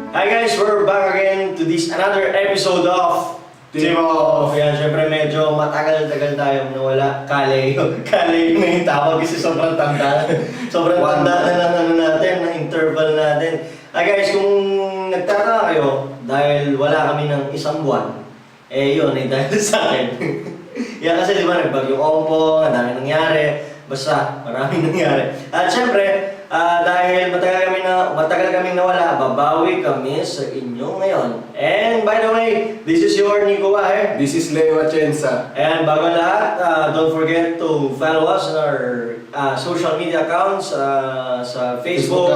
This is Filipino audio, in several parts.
Hi guys, we're back again to this another episode of Team Off. Yan, syempre medyo matagal-tagal tayong nawala. Kale yung may tawag kasi sobrang tanda. Sobrang tanda na ng natin, ng interval natin. Hi guys, kung nagtataka kayo, dahil wala kami ng isang buwan, yun, dahil sa akin. Yan kasi di ba, nagbagyong Ompong, ang dami nangyari. Basta, maraming nangyari. At syempre, dahil matagal kami nawala, babawi kami sa inyo ngayon. And by the way, this is your Nico Bahe. This is Leo Atienza. And bago lahat, don't forget to follow us on our social media accounts sa Facebook.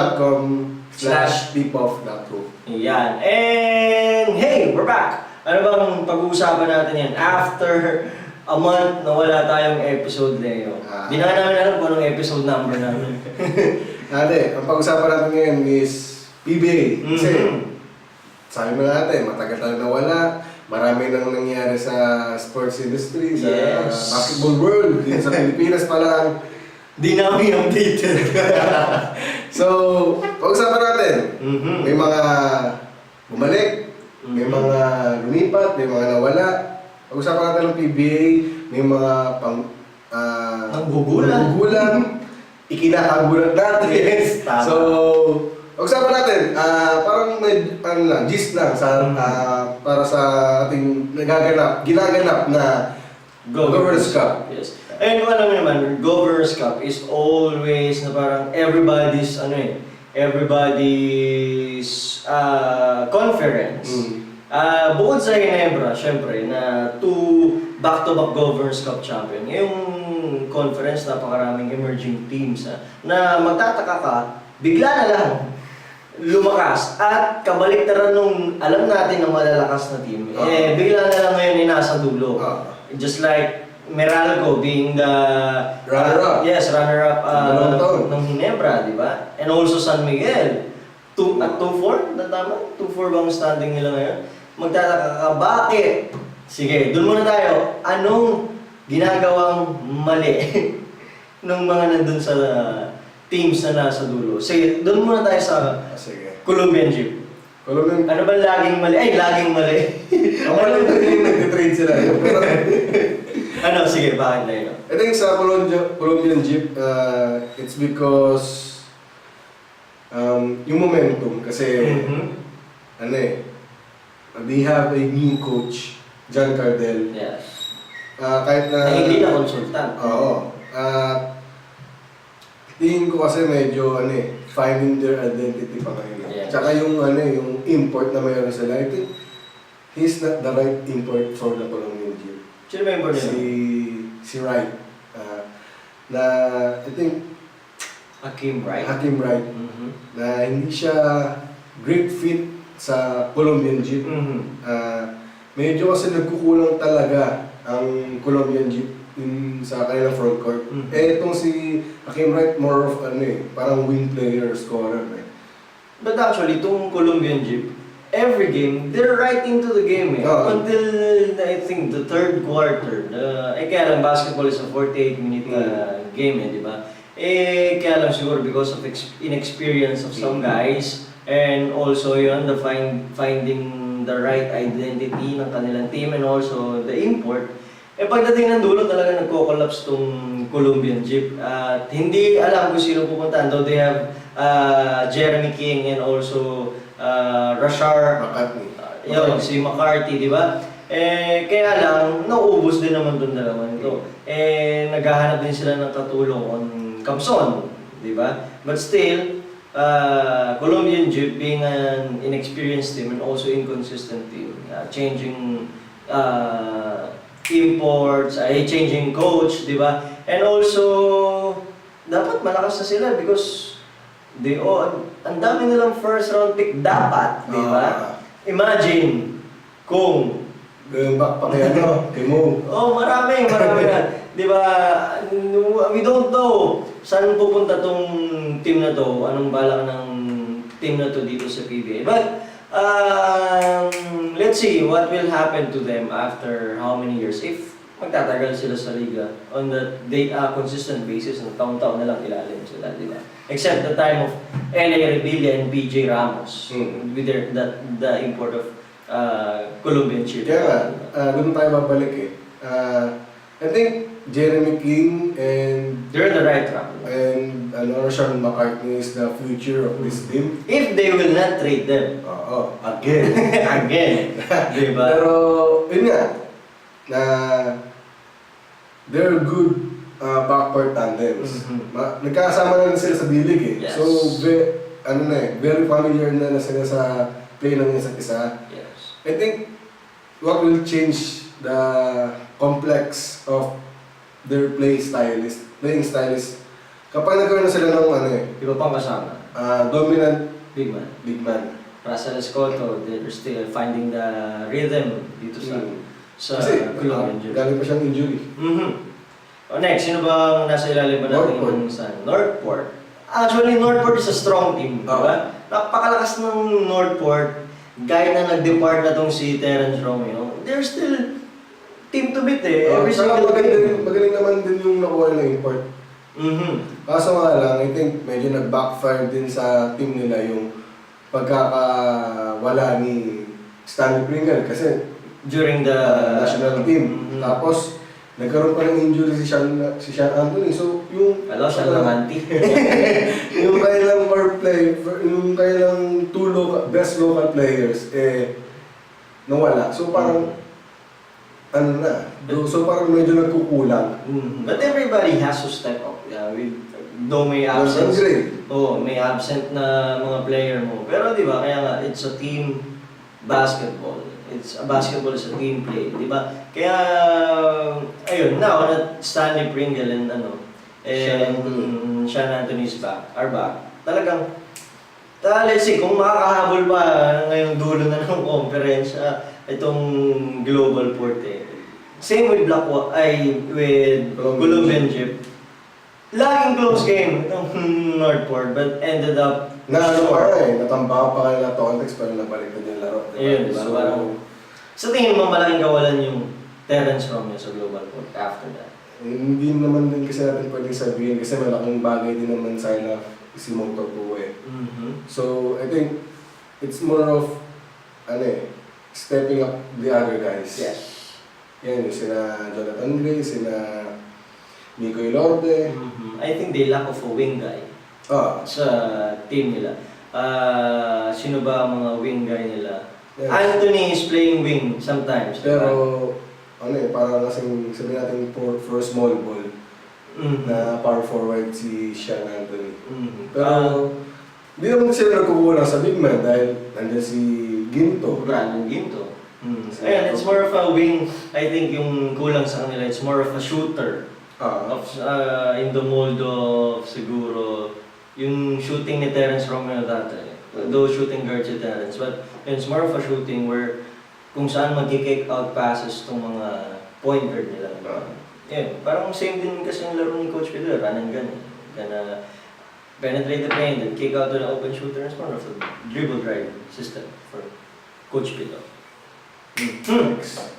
Facebook.com/tipoff.co. Yan. And hey, we're back! Ano bang pag-uusapan natin yan? After a month na wala tayong episode, Leo. Di na namin alam kung anong episode number namin. Ate, ang pag-usapan natin ngayon is PBA. Kasi, sabi mo natin, matagal tayo nawala. Marami nang nangyari sa sports industry, sa basketball world, din sa Pilipinas pa lang. Di namin updated. So, pag-usapan natin, may mga bumalik, may mga lumipat, may mga nawala. Pag-usapan natin ng PBA, may mga nanggugulang, ikinakagulat natin. Yes, tama. So, pag-usapan natin, parang may, gist lang sa, para sa ating ginaganap na Governor's Cup. Yes. And alam mo naman, Governor's Cup is always na parang everybody's conference. Bukod sa Ginebra, syempre, na 2 back-to-back Governor's Cup champion, ngayong conference, napakaraming emerging teams na magtataka ka, bigla na lang lumakas at kabaliktaran nung alam natin ng malalakas na team, bigla na lang ngayon nasa dulo. Just like Meralco being the runner-up. Yes, runner-up ng Ginebra, di ba? And also San Miguel. 2-4? Tama? 2-4 bang standing nila ngayon? Magtataka ka, bakit? Sige, dun muna tayo. Anong ginagawang mali ng mga nandun sa teams na nasa dulo? Sige, dun muna tayo sa Colombian Jeep. Ano ba laging mali? Ay, laging mali. Ako lang yung nag-trade sila. Ano? Sige, bakit na yun? I think sa Colombian Jeep, it's because yung momentum. Kasi, they have a new coach, John Cardell. Yes. Kahit na... hindi na consultant. Oo. Tingin ko kasi medyo, finding their identity pa ngayon. Yes. Tsaka yung, yung import na mayroon sila, I think, he's not the right import for the Colombian Jeep. Sino ba import nila? Si Wright. Na, I think, Hakim Wright. Na hindi siya great fit sa Colombian Jeep. Medyo kasi nagkukulang talaga ang Colombian Jeep sa kanilang front court. Itong si Hakim Wright, more of parang wing player, scorer. But actually, itong Colombian Jeep, every game, they're right into the game until, I think, the third quarter. Kaya lang, basketball is a 48-minute game di ba? Kaya lang siguro because of inexperience of some guys, and also yun, the finding the right identity ng kanilang team, and also the import. Pagdating ng dulo talaga nagko-collapse tong Colombian Jeep. At hindi alam kung sino pupuntahan. Though they have Jeremy King and also Rashard McCartney. Si McCarthy, di ba? Kaya lang, nauubos din naman itong dalawa nito. Naghahanap din sila ng katulong on Kamson, di ba? But still, Colombian Jeep being an inexperienced team and also inconsistent team, changing imports, changing coach, di ba? And also, dapat malakas na sila because ang dami nilang first round pick dapat, di ba? Imagine kung back pa kay Mo. marami na. Di ba? We don't know saan pupunta tong team na to, anong balak ng team na to dito sa PBA. But, let's see what will happen to them after how many years. If magtatagal sila sa liga on that consistent basis na taon-taon na lang ilalim sila, di ba? Except the time of L.A. Revilla and PJ Ramos with the import of Colombian chip. Kaya doon tayo babalik eh. I think Jeremy King and they're on the right track. And Sean McCartney is the future of this team. If they will not trade them. Oo, again. Again. Diba? Pero, yun nga, they're good backcourt tandems. Nagkasama na sila sa D-League eh. Yes. So, very familiar na sila sa play ng isa't isa. Yes. I think what will change the complex of their playing style is kapag nagkaroon na sila ng Iba pang kasama. dominant Big man. big man. Russell Escoto, they're still finding the rhythm dito sa Kasi Colombian jersey. galing pa siyang injury. O next, sino bang nasa ilalim ba natin Northport. yung sa Northport? Actually, Northport is a strong team, di ba? Napakalakas ng Northport. Gaya na nag-depart na tong si Terence Romeo. They're still team to beat eh. Every single game. Magaling naman din yung nakuha na import. Kaso nga lang, I think medyo nag-backfire din sa team nila yung pagkakawala ni Stanley Pringle kasi During the national team. Tapos, nagkaroon pa ng injury si Sean Anthony. So, yung Hello, siya lang auntie. yung kailang yung kailang best local players, nawala. So, parang, so parang medyo nagkukulang. But everybody has to step up. Yeah, with though may absence. May absent na mga player mo. Pero di ba, kaya nga, it's a team basketball. Basketball is a team play, di ba? Kaya, ayun, now that Stanley Pringle and Sean Anthony's are back, talagang, let's see, kung makakahabol pa ngayong dulo na ng conference, itong Global Port Same with with Colombian Jeep. Laging close game itong Northport, but ended up natamba pa kayo na context pero nabalik na yung laro. Diba? So, sa tingin mo malaking kawalan yung Terence Romeo sa Global Port after that? Hindi naman din kasi natin pwedeng sabihin kasi malaking bagay din naman sa ila si Motopo eh. So, I think it's more of stepping up the other guys. Yes. Yan, yung sina Jonathan Gray, sina Nico Ilorde. I think they lack of a wing guy sa team nila. Sino ba ang mga wing guy nila? Yes. Anthony is playing wing sometimes. Pero, parang kasing sabi natin for small ball na power forward si Sean Anthony. Pero, hindi naman sila nagkukulang sa big man dahil nandiyan si Ginto. Brandon Ginto. Ayan, it's more of a wing. I think yung kulang sa kanila, it's more of a shooter. In the mold of siguro yung shooting ni Terence Romeo dati. Though shooting guard si Terence, but it's more of a shooting where kung saan mag-kick out passes tong mga point guard nila. Parang same din kasi yung laro ni Coach Pedro, run and gun. Gonna penetrate the paint and kick out to the open shooter. It's more of a dribble drive system for Coach Pedro.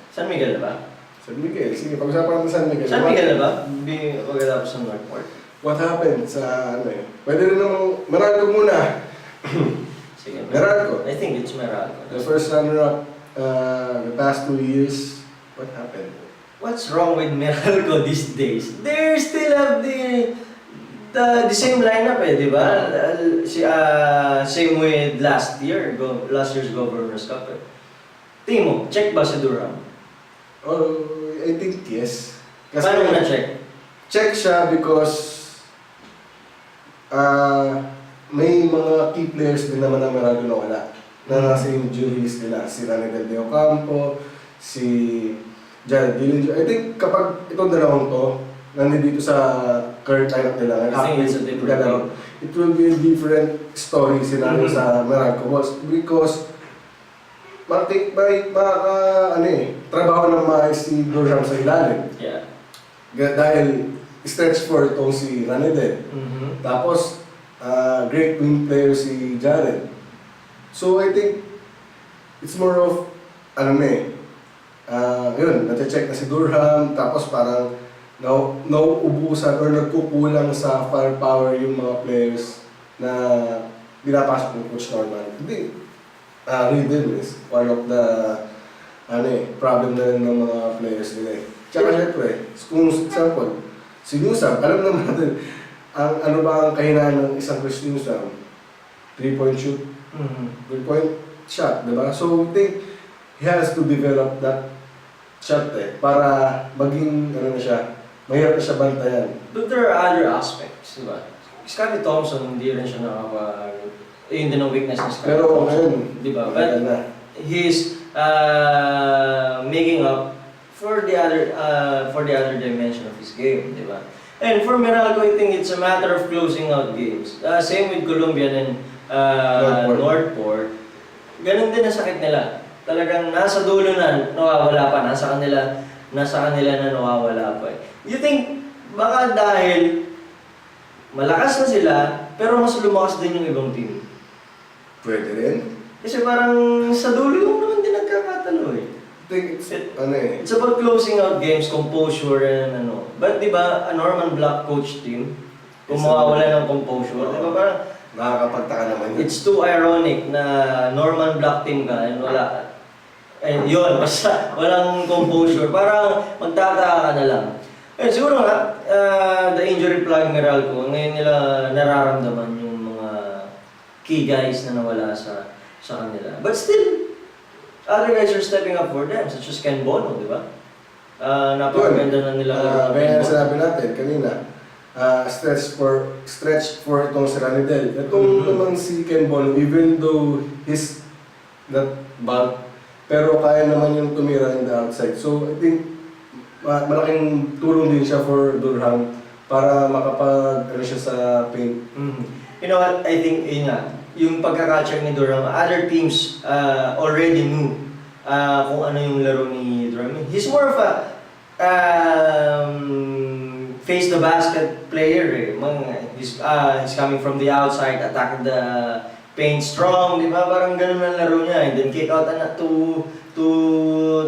San Miguel na ba? San Miguel, sige, pag-usapan natin San Miguel. San Miguel na ba? Pagkatapos sa Northport. What happened sa Pwede rin namang, Meralco muna. Sige. Meralco. I think it's Meralco. The first runner-up, the past 2 years, what happened? What's wrong with Meralco these days? They still have the same lineup di ba? Same with last year's Governor's Cup Tingin mo, check ba si Durham? I think yes. Kasi paano mo na-check? Check siya because may mga key players din naman na Meralco na wala. Na nasa injury list nila. Si Ranel De Ocampo, si Jared Dillinger. I think kapag itong dalawang to, nandito sa current lineup nila, it will be a different story scenario sa Meralco because trabaho ng maayos si Durham sa ilalim. Yeah. Dahil stretch for itong si Ranedel. Tapos, great wing player si Jared. So I think, it's more of, Yun, nati-check na si Durham, tapos parang nauubusan or nagkukulang sa firepower yung mga players na pinapasok ng Coach Norman. Hindi, rhythm is one of the problem na rin ng mga players nila eh. Tsaka syempre, kung example, si Newsam, alam naman natin, ano ba ang kahinaan ng isang Chris Newsam? 3-point shoot, 3-point shot, diba? So, I think he has to develop that shot para maging, mahirap na siya bantayan. But there are other aspects, di ba? Scottie Thompson, hindi rin siya yun din ang weakness ni Scottie Pero Thompson. Di ba? But he's making up for the other dimension of his game, di ba? And for Meralco, I think it's a matter of closing out games. Same with Colombian and Northport. Ganun din ang sakit nila. Talagang nasa dulo na nawawala pa, nasa kanila na nawawala pa. You think baka dahil malakas na sila, pero mas lumakas din yung ibang team? Pwede rin. Kasi parang sa dulo yung naman din nagkakatalo eh. I think It's about closing out games, composure and But di ba, a Norman Black coach team, kung mawawala ng composure, di ba parang nakakapagtaka naman yun. it's too ironic na Norman Black team ka and wala. Yun, basta walang composure. Parang magtataka ka na lang. Siguro nga, the injury plague Meralco, ngayon nila nararamdaman yung mga key guys na nawala sa kanila. But still, other guys are stepping up for them, such as Ken Bono, di ba? Napakaganda na nila. Kaya sinabi natin kanina, stretch for itong si Ranidel. Itong naman si Ken Bono, even though he's not bad, pero kaya naman yung tumira in the outside. So I think malaking tulong din siya for Durham para siya sa paint. You know what, I think yung pagkaka-check ni Durham, other teams already knew kung ano yung laro ni Durham. He's more of a face the basket player eh. He's coming from the outside, attack the paint strong, di ba? Parang ganun ang laro niya. And then kick out to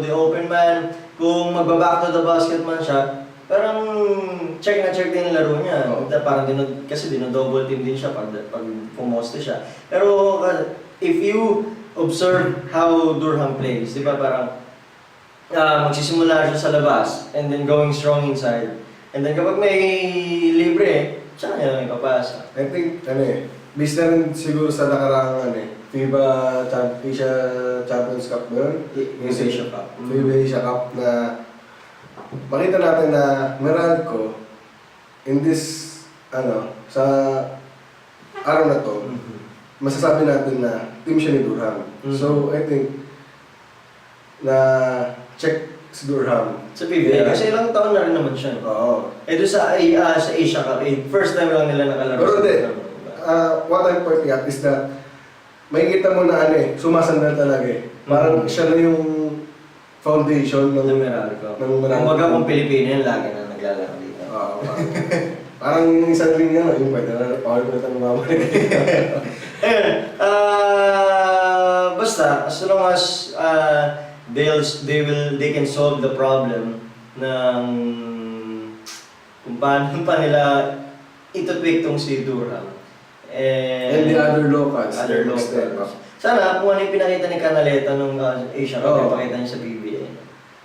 the open man. Kung magbaback to the basket man siya, parang check din yung laro niya. Parang kasi double team din siya pag pumoste siya. Pero if you observe how Durham plays, di ba parang magsisimula siya sa labas and then going strong inside. And then kapag may libre, siya niya ipapasa. I think, based na rin siguro sa nakaraang FIBA Asia Champions Cup ba yun? Asia Cup. FIBA Asia Cup na makita natin na Meralco in this, sa araw na to, masasabi natin na team siya ni Durham. So, I think, na check si Durham. Sa PBA, kasi ilang taon na rin naman siya. Oo. Doon sa Asia Cup, first time lang nila nakalaro. Pero hindi, what I'm pointing at is that makikita mo na sumasandal talaga eh. Parang siya na yung foundation ng Meralco. Kumbaga kung Pilipino yan, lagi na naglalaro dito. Oo. Parang yung isang ring nga, yung pwede na power ko na tanong mamalik. Ayun, basta, as long as they can solve the problem ng kung paano pa nila ito-tweak tong si Durham. And the other locals. Sana kung ano yung pinakita ni Canaleta nung Asia Cup, ipakita niya sa PBA.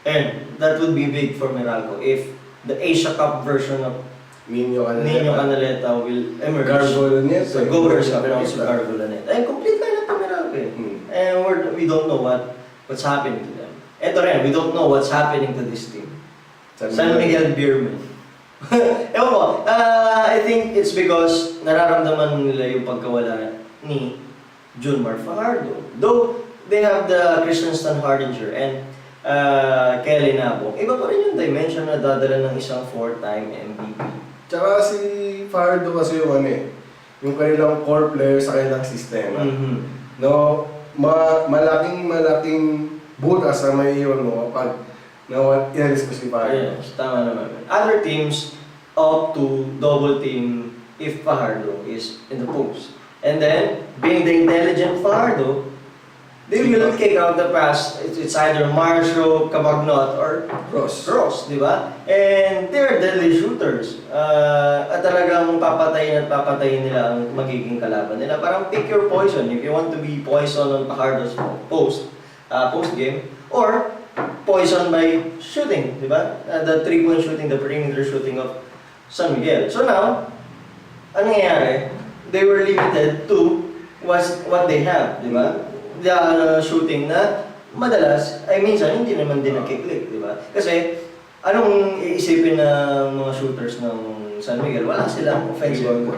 And that would be big for Meralco if the Asia Cup version of Nino Canaleta will emerge. Gargolanet. So Governors Cup and also Gargolanet. And complete lineup pa Meralco eh. And we don't know what's happening to them. Eto rin, we don't know what's happening to this team. San Miguel Beerman. Ewan ko, I think it's because nararamdaman nila yung pagkawala ni Junmar Fajardo. Though they have the Christian Stan Hardinger and Kelly Nabong, iba pa rin yung dimension na dadala ng isang 4-time MVP. Tsaka si Fajardo kasi yung yung kanilang core player sa kanilang sistema. No, malaking butas na may iwan mo pag inalis ko si Fajardo. Yes, tama naman. Other teams opt to double team if Fajardo is in the post. And then, being the intelligent Fajardo, they will kick out the pass. It's either Marcio, Cabagnot, or Ross, di ba? And they're deadly shooters. At talagang papatayin nila ang magiging kalaban nila. Parang pick your poison. If you want to be poison on Fajardo's post game, or poison by shooting, di ba? The 3-point shooting, the perimeter shooting of San Miguel. So now, ano nangyayari? They were limited to what they have, di ba? The shooting na madalas ay minsan hindi naman din nakiklik, di ba? Kasi anong iisipin ng mga shooters ng San Miguel? Wala silang offensive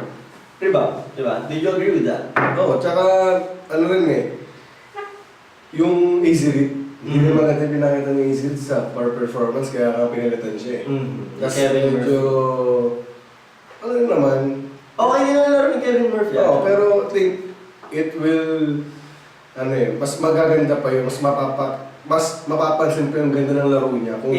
rebound, di ba? Did you agree with that? Oo, tsaka ano rin yung easy read. Hindi naman natin pinakita ng easy read sa power performance kaya pinalitan siya Kasi medyo ano rin naman. Okay din na laro ni Kevin Murphy. Oo, pero I think it will mas magaganda pa yun, mas mapapansin pa yung ganda ng laro niya kung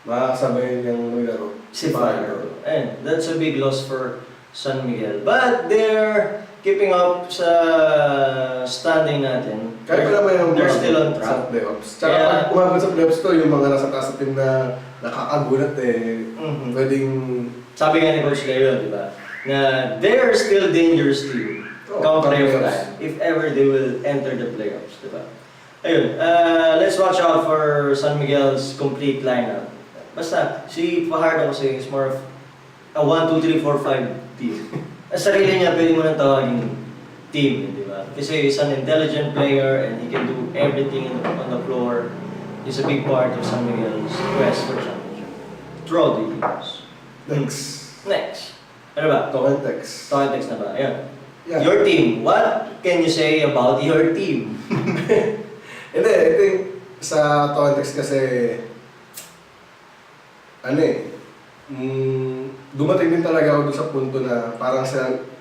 makakasabay niyang maglaro. Si Fajardo. And that's a big loss for San Miguel. But they're keeping up sa standing natin. Kaya pala yung they're still on track. Sa playoffs. Tsaka pag umabot sa playoffs to, yung mga nasa taas sa team na nakakagulat pwedeng... Sabi nga ni Coach Leo, di ba? Na they're still dangerous team. Come playoff time, if ever they will enter the playoffs, diba? Ayun, let's watch out for San Miguel's complete lineup. Basta, si Fajardo kasi is more of a 1, 2, 3, 4, 5 team. Ang sarili niya, pwede mo nang tawagin team, diba? Kasi he's an intelligent player and he can do everything on the floor. He's a big part of San Miguel's quest for championship. Throughout the years. Next. Ano ba? Tokentex na ba? Ayun. Yeah. Your team. What can you say about your team? Hindi, I think sa Tokentex kasi dumating din talaga ako doon sa punto na parang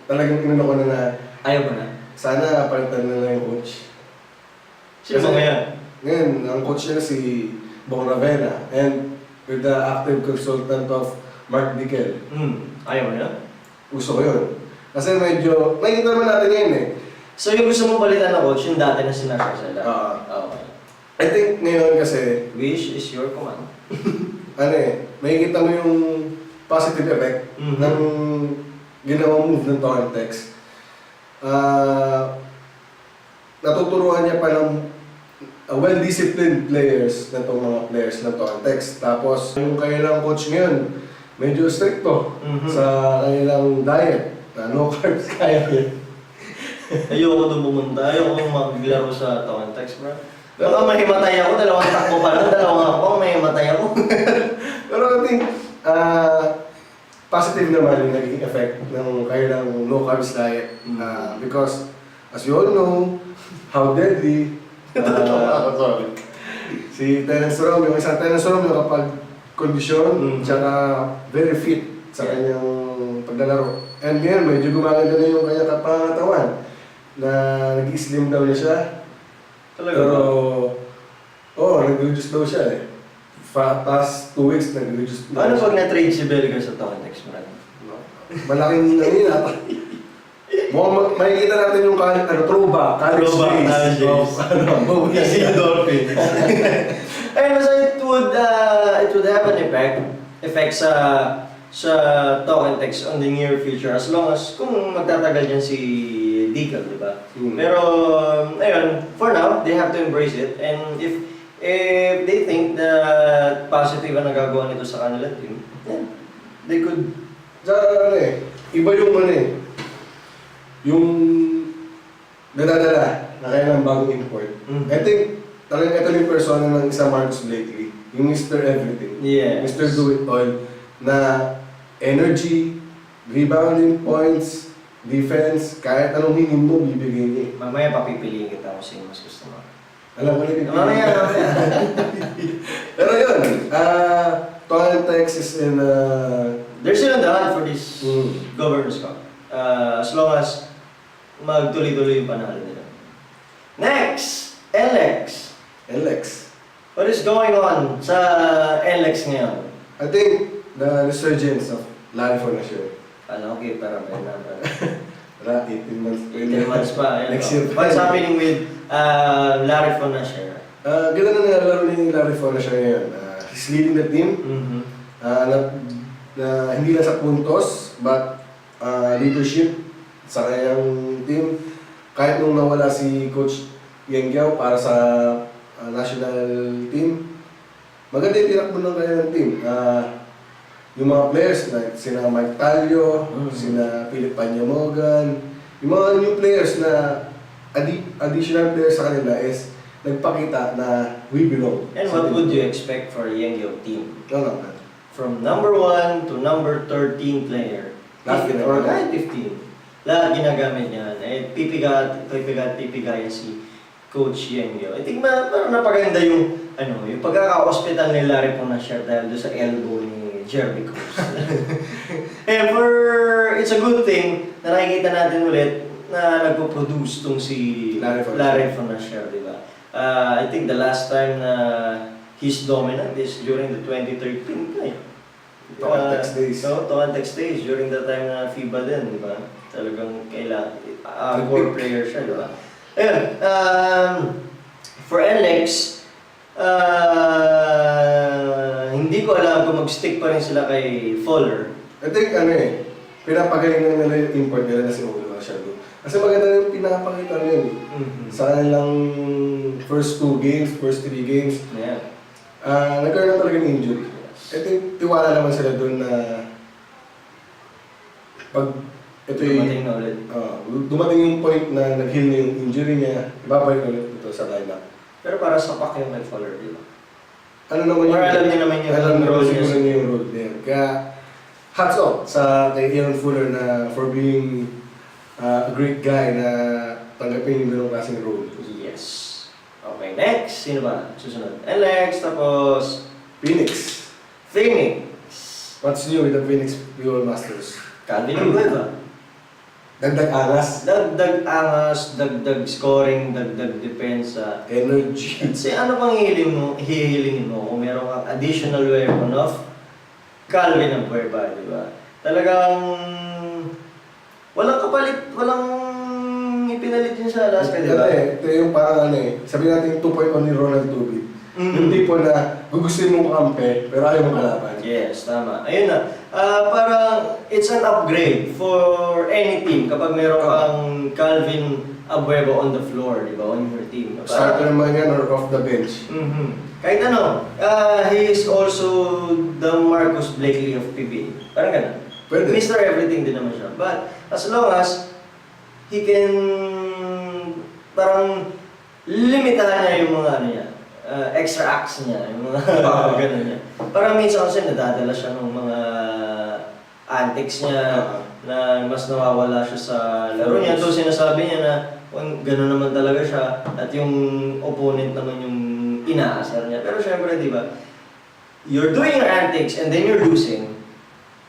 talagang inano ko na ayaw mo na? Sana palitan na lang yung coach. Sino ba ngayon? Ngayon, ang coach niya si Bong Ravena and with the active consultant of Mark Dickel. Ayaw mo na? Gusto ko yun. Kasi medyo, nakikita naman natin ngayon So yung gusto mong palitan na coach, yung dati na sinasasala? Okay. I think ngayon kasi... Wish is your command. Makikita mo yung positive effect ng ginawang move ng Tokentex. Natuturuan niya pa ng well-disciplined players na itong mga players ng Tokentex. Tapos yung kanilang coach ngayon, medyo stricto sa kanilang diet. No carbs kaya yun. Ayoko doon pumunta. Ayoko maglaro sa Tokentex, bro. Baka mahimatay ako, dalawang takbo pa lang, dalawang ako, mahimatay ako. Pero I think, positive naman yung naging effect ng kanilang no carbs diet. Because, as you all know, how deadly, si Terence Rom, yung isang Terence Rom, yung kapag kondisyon, tsaka very fit sa kanyang paglalaro. And ngayon, medyo gumaganda na yung kanyang pangatawan na nag-slim down na siya. Talaga ba? Nag-reduce daw siya past 2 weeks, nag-reduce daw Ano pag na-trade si Belga sa Tokentex, marami? Malaking mukhang makikita natin yung throwback, college days. Si Dolphins. Ayun, so it would have an effect sa Tokentex on the near future as long as kung magtatagal dyan si Deacle, di ba? Pero, ayun, for now, they have to embrace it and if they think that positive ang nagagawa nito sa kanilang team, then they could... Iba yung yung nadadala na kailang bagong import. I think, talagang ito yung persona ng isang Marcus Blakely, yung Mr. Everything, yes. Mr. Do It All, na energy, rebounding points, defense, kahit anong hingin mo, bibigay niya. Mamaya papipiliin kita kung sino mas gusto mo. Alam mo na yung Mamaya. Pero yun, Tokentex is in they're still on the hunt for this Governor's Cup. As long as magtuloy-tuloy yung panalo nila. Next! LX. What is going on sa LX ngayon? I think the resurgence of Larry Fornacion. Okay, para may number. Wala, 18 months. 18 months pa. Next year. What's happening with Larry Fonasher? Ganda na nilalaro ni Larry Fonasher ngayon. He's leading the team. Hindi lang sa puntos, but leadership sa kanyang team. Kahit nung nawala si Coach Yengyao para sa national team, maganda yung tinakbo ng kanyang team. Yung mga players, like sina Mike Talio, sina Philip Panyamogan, yung mga new players na additional players sa kanila is nagpakita na we belong. And what would you expect for Yengyao team? No. From number 1 to number 13 player, or kahit 15. Lahat ginagamit niya. Pipigayan si Coach Yengyao. I think parang napaganda yung pagkaka-hospital ni Larry Fonasher dahil doon sa elbow ni Jeremy Cruz. And it's a good thing na nakikita natin ulit na nagpo-produce tong si Larry Fonasher, di ba? I think the last time na he's dominant is during the 2013 play. Toantex days. Toantex days, during the time na FIBA din, di ba? Talagang kailangan, core player siya, di ba? Ayun, for Alex, hindi ko alam kung mag-stick pa rin sila kay Fuller. I think pinapagaling na nila yung import nila na si Nood masyado. Kasi maganda yung pinapakita nila sa kanilang first 3 games. Yeah. Nagkaroon na talaga ng injury. I think tiwala naman sila doon na pag dumating na ulit. Dumating yung point na nag-heal na yung injury niya, ibabalik ulit ito sa lineup. Pero para sa pack yung Fuller, di ba? Alam niya naman yung role niya. Kaya hats off sa kay Aaron Fuller na for being a great guy na tanggapin yung ganong klaseng role. Yes. Okay, next. Sino ba? Susunod. Alex, tapos Phoenix. What's new with the Phoenix Pure Masters? Calvin Nueva. Dagdag angas. Dagdag angas, dagdag scoring, dagdag depensa. Energy. Kasi ano pang hihilingin mo kung meron kang additional weapon of Calvin Nueva, di ba? Talagang walang kapalit, walang ipinalit yun sa Alaska, di ba? Ito yung parang sabihin natin 2.0 ni Ronald Tubit. Yung tipo na gugustuhin mong kampe, pero ayaw mong kalaban. Yes, tama. Ayun na. Parang it's an upgrade for any team kapag meron kang Calvin Abueva on the floor, di ba? On your team. Starter man yan or off the bench. Kahit he is also the Marcus Blakely of PBA. Parang gano'n. Pwede. Mr. Everything din naman siya. But as long as he can parang limitahan niya yung mga extra acts niya, yung mga gano'n niya. Parang minsan kasi nadadala siya ng mga antics niya na mas nawawala siya sa laro niya. So sinasabi niya na gano'n naman talaga siya at yung opponent naman yung inaasar niya. Pero syempre, di ba, you're doing your antics and then you're losing.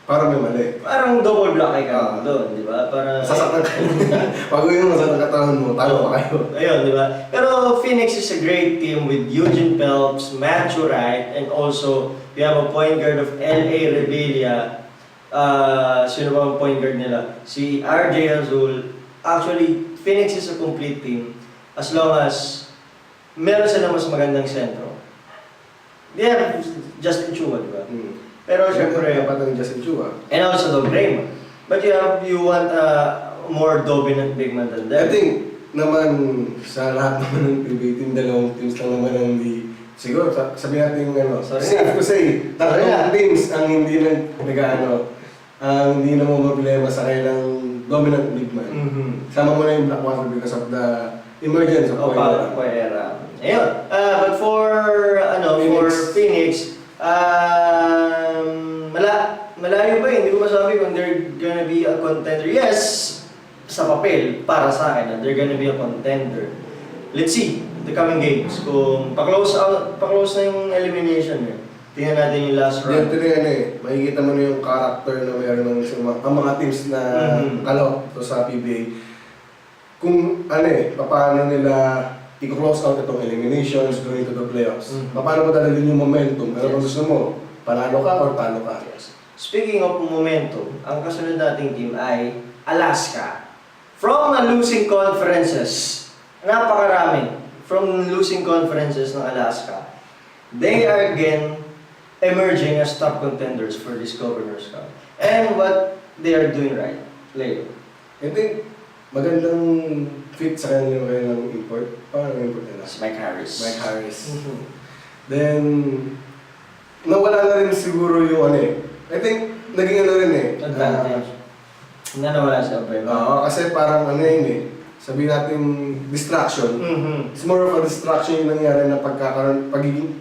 Parang may mali. Parang double block ka doon, di ba? Parang sasaktan ka. Pag yung masaktan katawan mo, talo pa kayo. Ayun, di ba? Pero Phoenix is a great team with Eugene Phelps, Matthew Wright, and also we have a point guard of L.A. Rebellia. Sino ba ang point guard nila? Si RJ Azul. Actually, Phoenix is a complete team as long as meron sila mas magandang sentro. Yeah, Justin Chua, di ba? Pero syempre, Justin Chua. And also Dog Raymond. But you want a more dominant big man than that. I think naman sa lahat naman ng PBA team, dalawang teams lang naman ang siguro sabihin natin safe to say, tatlong teams ang hindi hindi na mo problema sa kailang dominant big man. Sama mo na yung Black Water because of the emergence of Poyera. Ayun. But for Phoenix, malayo pa hindi ko masabi kung they're gonna be a contender. Yes, sa papel, para sa akin, they're gonna be a contender. Let's see, the coming games. Kung pa-close na yung elimination niya. Tingnan natin yung last round. Makikita mo na yung character na mayroon ng mga teams na kalok sa PBA. Kung paano nila i-close out itong eliminations going to the playoffs. Paano mo dadalhin yung momentum? Pero kung gusto mo, panalo ka or talo ka? Speaking of momentum, ang kasunod nating team ay Alaska from losing conferences, napakarami, from losing conferences ng Alaska, they are again emerging as top contenders for this Governor's Cup. And what they are doing right, Leo? I think magandang fit sa kanila ng import. Paano import nila? Si Mike Harris. Mike Harris. Then, nawala na rin siguro yung I think, naging Advantage. Na nawala siya pa Oo, kasi parang sabihin natin distraction. It's more of a distraction yung nangyari na pagiging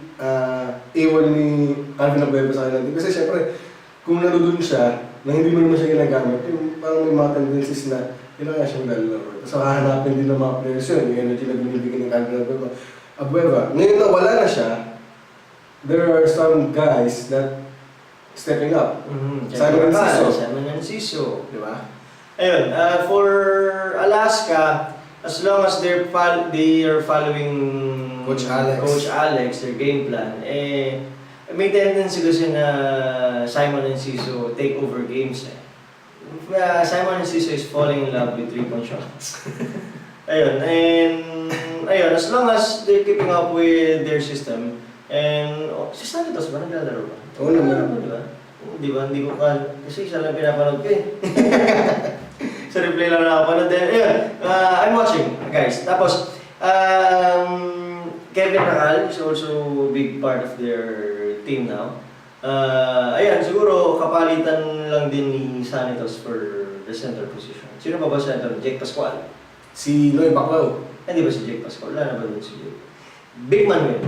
iwan ni Calvin Abueva sa kanila. Kasi syempre, kung nandun siya, na hindi mo naman siya ginagamit, yung parang may mga tendencies na kailangan siyang lalaro. Tapos hahanapin din ng mga players yun, yung energy na binibigyan ng Calvin Abueva. Ngayon na wala na siya, there are some guys that stepping up. Simon Enciso. Di ba? Ayun, for Alaska, as long as they are following Coach Alex, their game plan, may tendency kasi na Simon Enciso take over games. Simon Enciso is falling in love with 3-point shots. Ayun, as long as they're keeping up with their system, and si Santos ba naglalaro ba? Oo naman. Di ba? Hindi ko kasi isa lang pinapanood ko Sa replay lang nakapanood din. Ayun, I'm watching, guys. Tapos, Kevin Rakal is also a big part of their team now. Ayan, siguro kapalitan lang din ni Santos for the center position. Sino ba center? Jake Pascual? Si Noy Baclao. Hindi ba si Jake Pascual? Wala na ba doon si Jake? Big Manuel.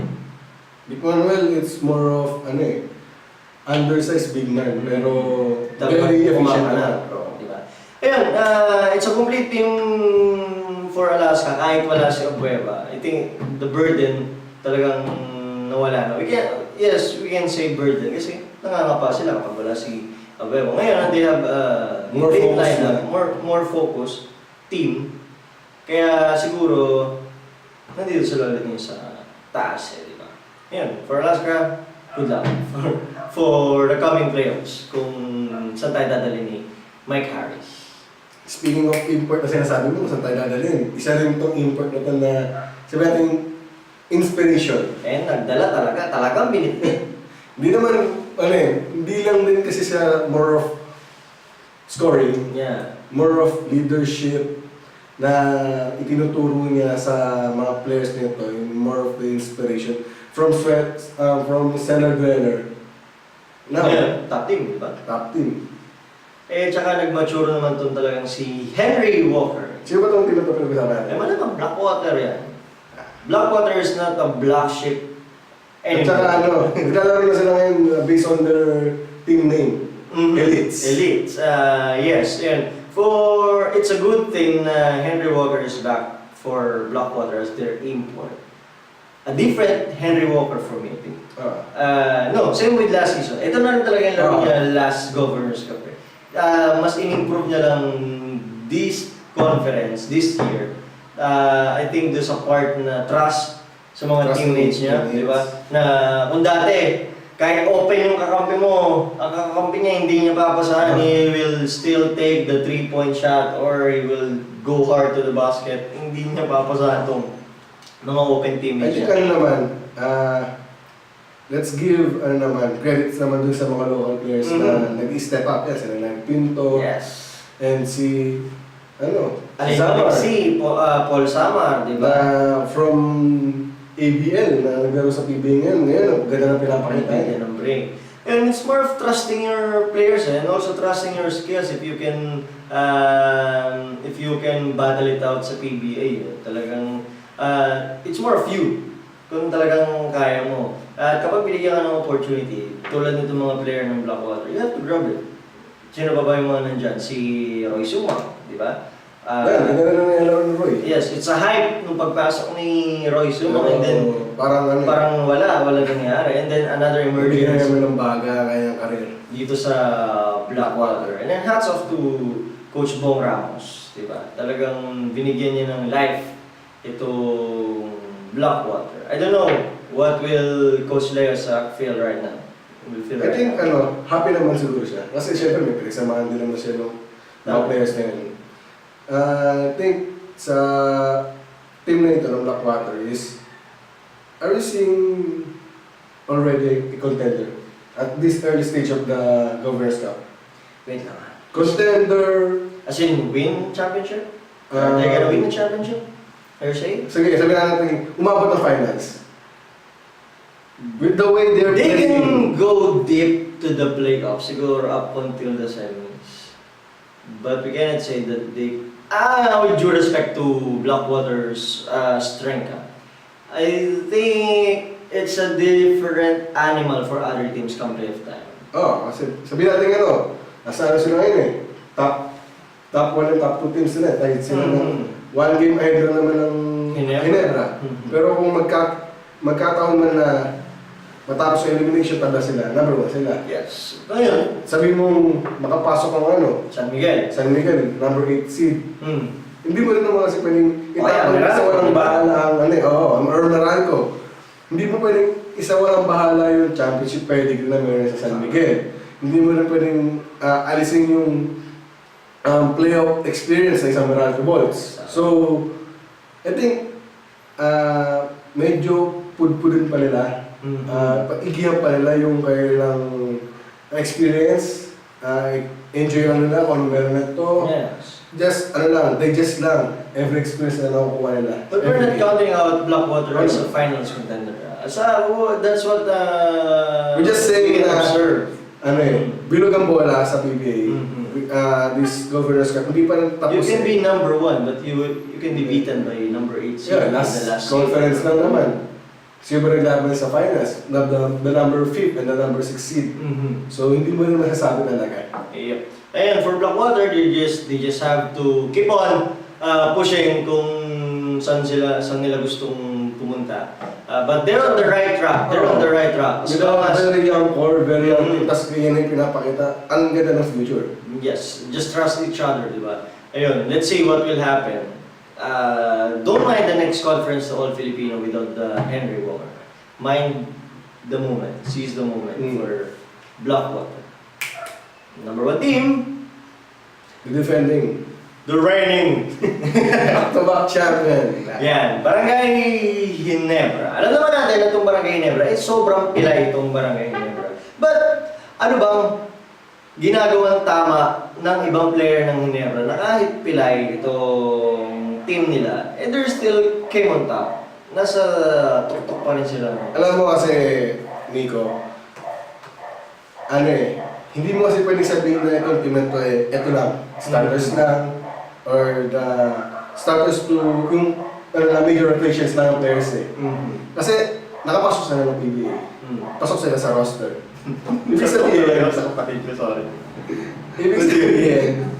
Big Manuel, it's more of, undersized big man, pero very efficient na. Diba? Ayun, it's a complete team for Alaska, kahit wala si Abueva. I think the burden talagang nawala na. We can say burden kasi nangangapa sila kapag wala si Abueva. Ngayon, they have more focused team. Kaya siguro, nandito sila ulit sa taas, di ba? Ayun, for Alaska, good luck for the coming playoffs kung saan tayo dadalhin ni Mike Harris. Speaking of import na sinasabi mo, saan tayo dadalhin? Isa rin itong import na ito na sabi natin inspiration. Nagdala talagang binitbit. Hindi naman, hindi lang din kasi siya more of scoring, more of leadership na itinuturo niya sa mga players nito, more of the inspiration. From Seller Grenner. Top team, di ba? Top team. Tsaka nag-mature naman itong talagang si Henry Walker. Sino ba itong team na ito pinag-usapan natin? Malamang Blackwater yan. Blackwater is not a black ship anymore. At saka naglalaro na sila ngayon based on their team name. Elites. Yes. And it's a good thing na Henry Walker is back for Blackwater as their import. A different Henry Walker for me, I think. No, same with last season. Ito na rin talaga yung laro niya last Governor's Cup. Mas in-improve niya lang this conference, this year. I think there's a part na trust sa mga teammates niya, di ba? Na kung dati, kahit open yung kakampi mo, ang kakampi niya hindi niya papasahan, he will still take the 3-point shot or he will go hard to the basket. Hindi niya papasahan itong mga open teammates niya. I think let's give credits naman dun sa mga local players na nag-step up. Yan, sila Nang Pinto. Yes. And si Paul Samar, di ba? Na from ABL, na naglaro sa PBA ngayon, ganda na pinapakita. And it's more of trusting your players and also trusting your skills if you can battle it out sa PBA. Talagang it's more of you kung talagang kaya mo. At kapag binigyan ka ng opportunity, tulad nito mga player ng Blackwater, you have to grab it. Sino ba yung mga nandyan? Si Roy Suma, di ba? Ganda na nangyayari ni Roy. Yes, it's a hype nung pagpasok ni Roy Suma and then parang wala nangyari. And then another emergence. Bigyan naman ng baga kanyang karir. Dito sa Blackwater. And then hats off to Coach Bong Ramos, di ba? Talagang binigyan niya ng life itong Blackwater. I don't know what will Coach Leo Sac feel right now. I think happy naman siguro siya. Kasi syempre may pinagsamahan din naman siya ng mga players na yun. I think sa team na ito ng Blackwater is, are you seeing already a contender at this early stage of the Governor's Cup? Wait lang. Contender... As in, win championship? Are they gonna win the championship? Are you saying? Sige, sabihin natin, umabot ng finals. With the way they're They playing... can go deep to the playoffs, siguro up until the semis. But we cannot say that they... with due respect to Blackwater's strength, I think it's a different animal for other teams come playoff time. Kasi sabihin natin nasa sila ngayon top 1 and top 2 teams sila. Dahil sila ng one game ahead lang naman ng Ginebra. Pero kung magkataon man na matapos sa elimination, tanda sila, number 1 sila. Yes. Ngayon, sabi mong makapasok ang San Miguel, number 8 seed. Hindi mo rin naman kasi pwedeng itapon Meralco, isa walang diba? bahala ang Meralco. Hindi mo pwedeng isa walang bahala yung championship pedigree na meron sa San Miguel. Hindi mo rin pwedeng alisin yung playoff experience sa isang Meralco Boys. So, I think medyo pudpudin pa nila. Pag-igihan pa nila yung kailang experience, enjoy lang nila kung ano meron na ito. Yes. Just, digest lang every experience na nakukuha nila. But we're not counting out Blackwater as a finals contender. That's what we're just saying we can na, observe. bilog ang bola sa PBA. This Governor's Cup, hindi pa tapos. You can be number 1, but you can be beaten by number 8 seed in the last conference lang naman. Siyempre naglaban sa finals, the number 5 and the number 6 seed. So hindi mo rin masasabi talaga. Yep. And for Blackwater, they just have to keep on pushing kung saan nila gustong pumunta. But they're on the right track. They're on the right track. With a very young core, very young team, tas yan yung pinapakita. Ang ganda ng future. Yes, just trust each other, di ba? Ayun, let's see what will happen. Don't mind the next conference to all Filipino without the Henry Walker. Mind the moment, seize the moment for Blackwater. Number 1 team, The defending, the reigning back-to-back champion. yan, Barangay Ginebra. Alam naman natin na itong Barangay Ginebra, sobrang pilay itong Barangay Ginebra. But, ano bang ginagawang tama ng ibang player ng Ginebra na kahit pilay itong team nila, they're still came on top. Nasa tuktok pa rin sila. Alam mo kasi, Nico, hindi mo kasi pwedeng sabihin na itong team na ito ito lang, starters lang, or the starters to yung major rotations lang ng players Kasi nakapasok sila ng PBA, pasok sila sa roster. Ibig sabihin, sa kapatid ko, sorry. Ibig sabihin,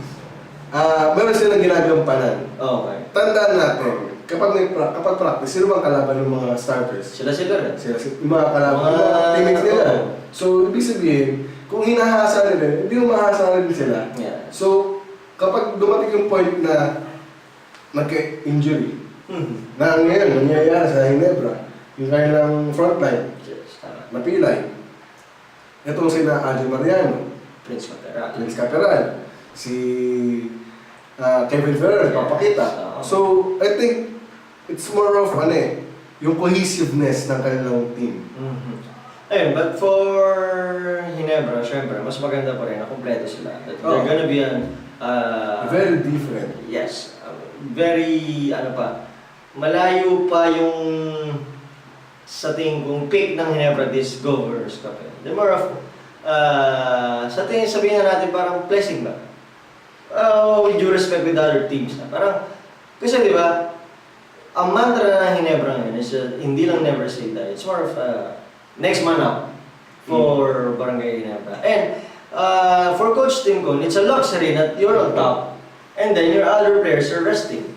meron silang ginagampanan. Okay. Tandaan natin, kapag practice, sino bang kalaban ng mga starters? Sila rin. Yung mga kalaban, yung mga teammates nila. So, ibig sabihin, kung hinahasa nila, hindi umahasa rin sila. Yeah. So, kapag dumating yung point na nagka-injury, na ngayon, nangyayari sa Ginebra, yung kanilang frontline, napilay. Itong sina Adel Mariano, Prince Caperal, si Kevin Ferrer, papakita. So, I think, it's more of, yung cohesiveness ng kanilang team. Ayun, but for Ginebra, syempre, mas maganda pa rin na kumpleto sila. That they're gonna be very different. Yes. Very, malayo pa yung sa tingin kong pick ng Ginebra this Governor's Cup. They're more of, sa tingin sabihin na natin parang blessing ba? With due respect with other teams na. Parang, kasi di ba, ang mantra ng Ginebra ngayon is hindi lang never say die. It's more of next man up for Barangay Ginebra. And for Coach Tim Con, it's a luxury that you're on top and then your other players are resting.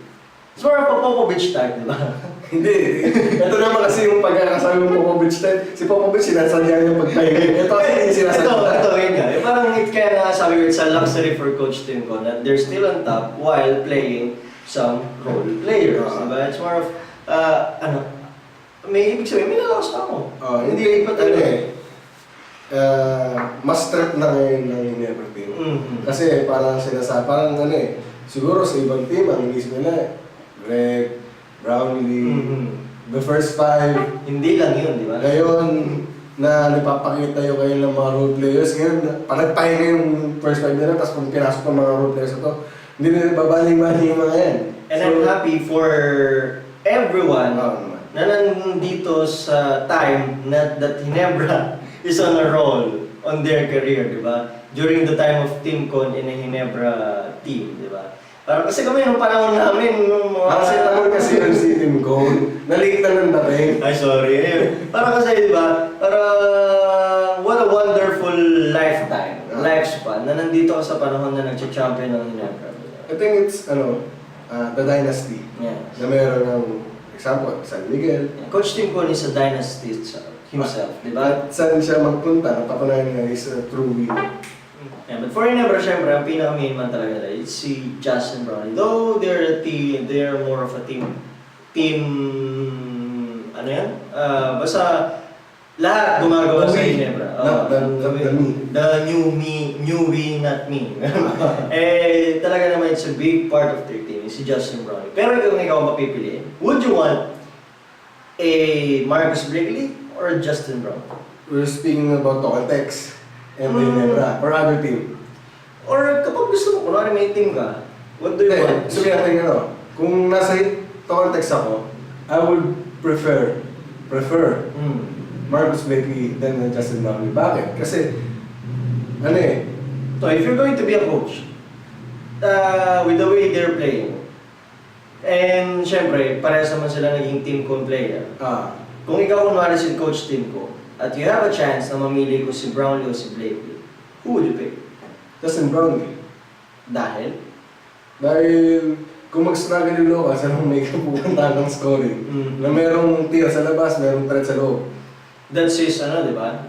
It's more of a Popovich type, di ba? Hindi. Ito naman kasi yung pagkakasabi ng Popovich type. Si Popovich sinasadya yung pagpahinga. Ito kasi hindi sinasadya. Ito yun nga. Parang kaya nga sabi ko, it's a luxury for Coach Tim Con that they're still on top while playing some role players. Diba? It's more of, may ibig sabihin, may nalakas pa ako. Hindi pa talaga. Mas strength na ngayon ng Ginebra team. Kasi parang sinasabi, parang siguro sa ibang team, ang inisip nila, Greg, Brownlee, the first 5. Hindi lang yun, di ba? Ngayon, na nagpapakita yung kayo ng mga role players, ngayon, panagpahinga yung first 5 nila, tapos kung pinasok ng mga role players ito, hindi na babaling-baling yung mga yan. And I'm happy for everyone na nandito sa time that Ginebra is on a roll on their career, di ba? During the time of Team Con in a Ginebra team, di ba? Parang kasi kami nung panahon namin, nung mga... kasi yung si Team Con, nalate na ng dating. Ay, sorry. Parang kasi, di ba? Parang what a wonderful lifespan na nandito ka sa panahon na nag-champion ng Ginebra. I think it's, the dynasty. Yeah. Na meron ng, example, San Miguel. Yeah. Coach Tim Con is a dynasty himself, di ba? At saan siya magpunta, napatunayan niya is a true winner. Yeah, but for Ginebra, syempre, ang pinaka-main man talaga nila, it's si Justin Brownlee. Though they're a team, they're more of a team, ano yan? Basta, lahat gumagawa sa Ginebra. The new me, not me. Talaga naman, it's a big part of their team, si Justin Brownlee. Pero kung ikaw mapipiliin, would you want a Marcus Blakely or Justin Brownlee? We're speaking about Tokaltex and Ginebra or other team. Or kapag gusto mo, kunwari may team ka, what do you want? Sabi natin kung nasa Tokaltex ako, I would prefer Marcus Blakely than Justin Brownlee. Bakit? Kasi, So if you're going to be a coach, with the way they're playing, and syempre, parehas naman sila naging team con player. Kung ikaw kunwari si Coach Team ko, at you have a chance na mamili ko si Brownlee o si Blakely, who would you pick? Justin Brownlee. Dahil? Dahil kung mag-struggle yung Lucas, anong may kapupunta ng scoring? Na merong tira sa labas, merong threat sa loob. That's his, di ba?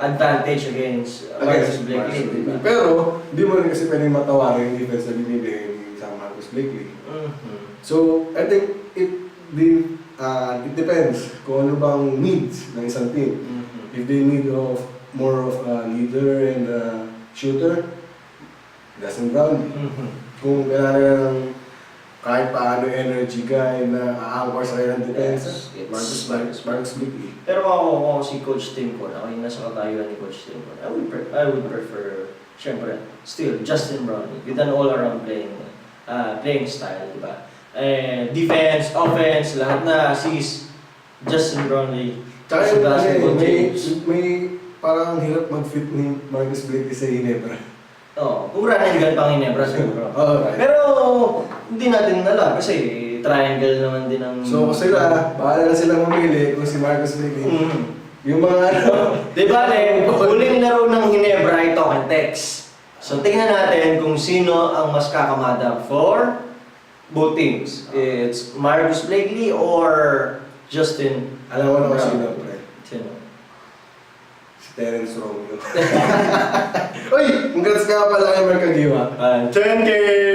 Advantage against Marcus Blakely, di ba? Pero, di mo rin kasi pwedeng matawarin yung defense na binibigay ni Marcus Blakely. So, I think it depends kung ano bang needs ng isang team. If they need more of a leader and a shooter, Justin Brownlee. Kung kailangan nila ng kahit paano energy guy na a-anchor sa kanilang defense, Marcus Blakely. Pero ako si Coach Tim ko, ako yung nasa katayuan ni Coach Tim ko, I would prefer, syempre, still, Justin Brownlee with an all-around playing style, di ba? Defense, offense, lahat na assist, Justin Brownlee. Tsaka yung basketball may parang hirap mag-fit ni Marcus Blakely sa Ginebra. Kung running pang Ginebra siguro. Pero hindi natin alam kasi triangle naman din ang... So sila, bahala na silang mamili kung si Marcus Blakely. Yung mga Diba huling laro ng Ginebra ito ang text. So tingnan natin kung sino ang mas kakamada for both teams. It's Marcus Blakely or Justin. Alam mo naman sino, pre. Sino? Si Terence Romeo. Uy! Congrats ka pala kay Mark Agiwa. 10K,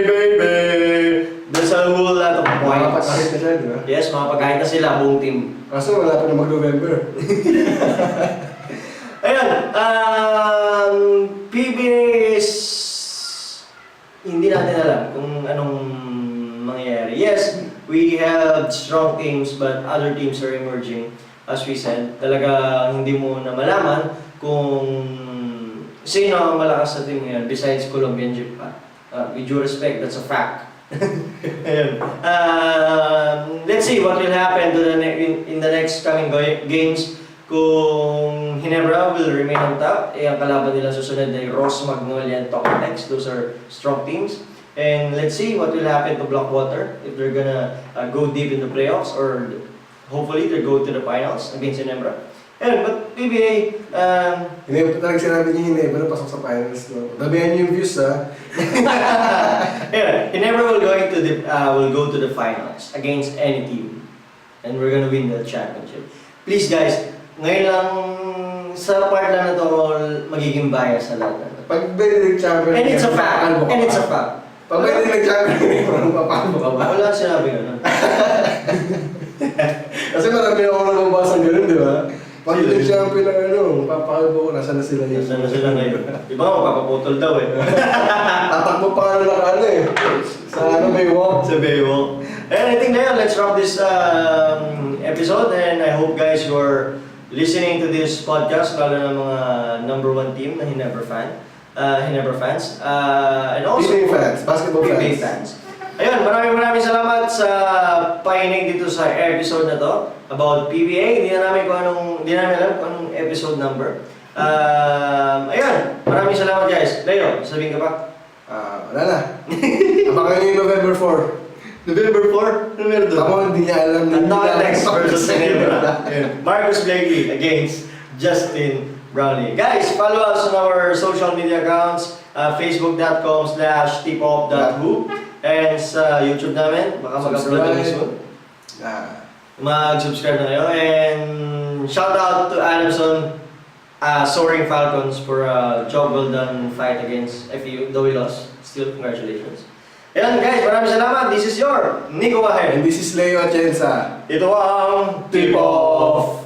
baby! There's a whole lot of points. Makapagkahit na siya, di ba? Yes, makapagkahit na sila, buong team. Kaso wala pa na mag-November. Ayan, PBA is... Hindi natin alam kung anong mangyayari. Yes, we have strong teams but other teams are emerging. As we said, talaga hindi mo na malaman kung sino ang malakas sa team ngayon besides Colombian Jeep pa. With due respect, that's a fact. Let's see what will happen in the next coming games. Kung Ginebra will remain on top, ang kalaban nila susunod ay Ross, Magnolia, and Tokaltex. Those are strong teams. And let's see what will happen to Blackwater if they're gonna go deep in the playoffs or hopefully they go to the finals against Ginebra. But PBA, Ginebra talagang sinabi niya Ginebra pasok sa finals. Dabihan niyo yung views, ha? Ginebra will go to the finals against any team, and we're gonna win the championship. Please, guys, ngayon lang sa part lang na to magiging bias sa lahat. Pag may champion, And it's a fact. Pag may nag-champion, papaano ka ba? Wala sinabi ganun. Kasi marami ako nababasa ng ganun, di ba? Pag Hidden champion ang ano, papakalbo ko, nasa na sila yun. Nasaan na sila ngayon? Iba nga, magpapaputol daw eh. Tatakbo pa nga na ano eh. Sa ano, Baywalk. Sa Baywalk. And I think na let's wrap this episode, and I hope guys you're listening to this podcast, lalo na mga number 1 team na Ginebra fans. And also PBA fans, basketball PBA fans. Ayun, maraming salamat sa pakinig dito sa episode na to about PBA. Hindi namin alam kung anong episode number. Ayun, maraming salamat guys. Leo, sabihin ka pa? Wala na. Abangan nyo yung November 4. November 4? Ano meron doon? Ako hindi niya alam. Next versus Ginebra. Marcus Blakey against Justin Brownlee. Guys, follow us on our social media accounts, facebook.com/tipop.who, and sa YouTube namin, baka mag-upload na soon. Mag-subscribe na kayo, and shout out to Adamson, Soaring Falcons for a job well done fight against FU, though we lost. Still, congratulations. Ayan guys, maraming salamat. This is your Nico Waher. And this is Leo Atienza. Ito ang Tip Off.